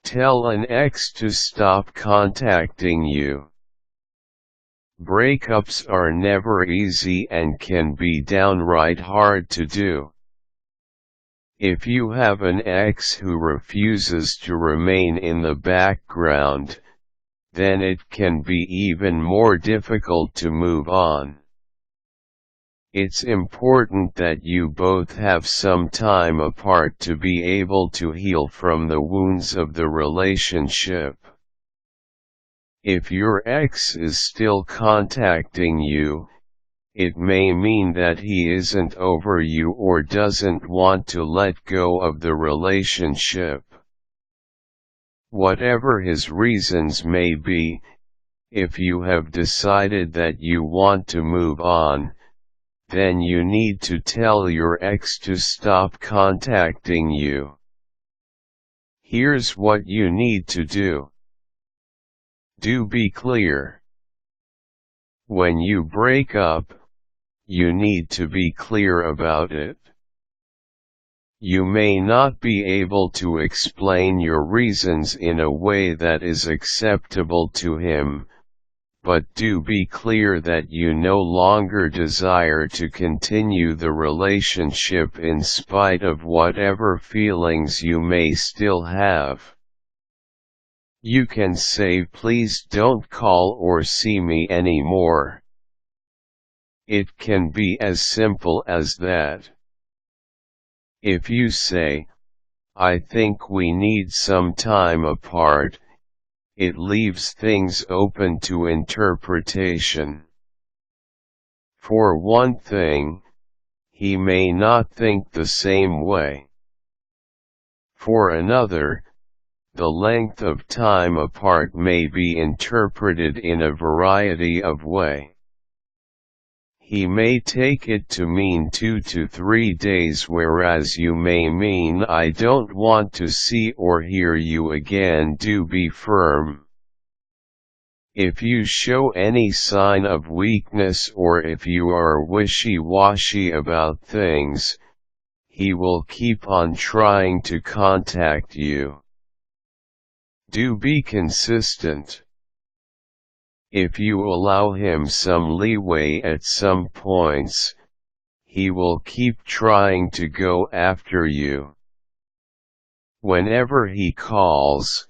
Tell an ex to stop contacting you. Breakups are never easy and can be downright hard to do. If you have an ex who refuses to remain in the background, then it can be even more difficult to move on. It's important that you both have some time apart to be able to heal from the wounds of the relationship. If your ex is still contacting you, it may mean that he isn't over you or doesn't want to let go of the relationship. Whatever his reasons may be, if you have decided that you want to move on, then you need to tell your ex to stop contacting you. Here's what you need to do. Do be clear. When you break up, you need to be clear about it. You may not be able to explain your reasons in a way that is acceptable to him, but do be clear that you no longer desire to continue the relationship in spite of whatever feelings you may still have. You can say, "Please don't call or see me anymore." It can be as simple as that. If you say, "I think we need some time apart," it leaves things open to interpretation. For one thing, he may not think the same way. For another, the length of time apart may be interpreted in a variety of ways. He may take it to mean 2 to 3 days, whereas you may mean, "I don't want to see or hear you again." Do be firm. If you show any sign of weakness or if you are wishy-washy about things, he will keep on trying to contact you. Do be consistent. If you allow him some leeway at some points, he will keep trying to go after you. Whenever he calls,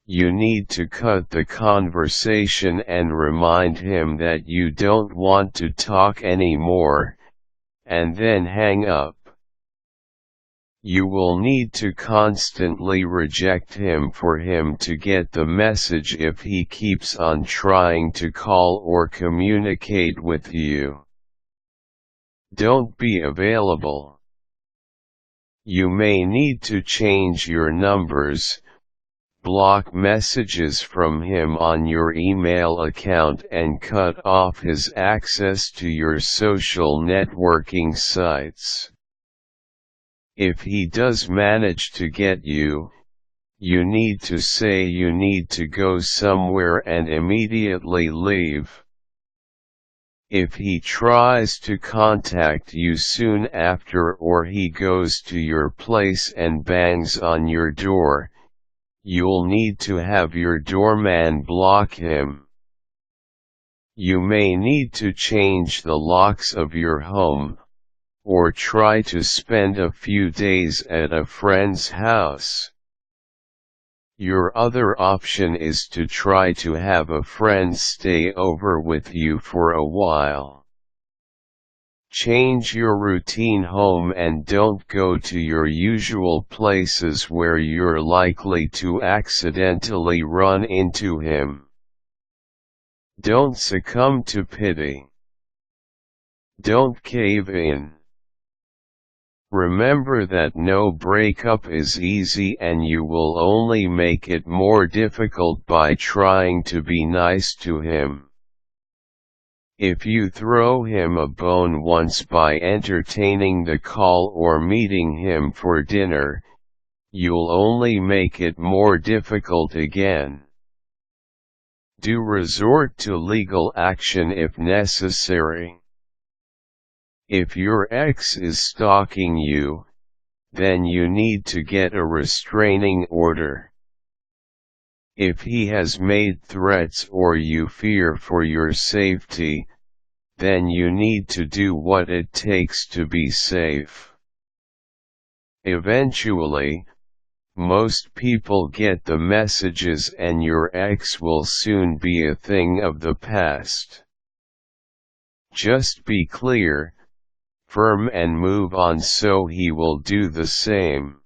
you need to cut the conversation and remind him that you don't want to talk anymore, and then hang up. You will need to constantly reject him for him to get the message if he keeps on trying to call or communicate with you. Don't be available. You may need to change your numbers, block messages from him on your email account, and cut off his access to your social networking sites. If he does manage to get you, you need to say you need to go somewhere and immediately leave. If he tries to contact you soon after, or he goes to your place and bangs on your door, you'll need to have your doorman block him. You may need to change the locks of your home, or try to spend a few days at a friend's house. Your other option is to try to have a friend stay over with you for a while. Change your routine home and don't go to your usual places where you're likely to accidentally run into him. Don't succumb to pity. Don't cave in. Remember that no breakup is easy, and you will only make it more difficult by trying to be nice to him. If you throw him a bone once by entertaining the call or meeting him for dinner, you'll only make it more difficult again. Do resort to legal action if necessary. If your ex is stalking you, then you need to get a restraining order. If he has made threats or you fear for your safety, then you need to do what it takes to be safe. Eventually, most people get the messages and your ex will soon be a thing of the past. Just be clear, firm and move on so he will do the same.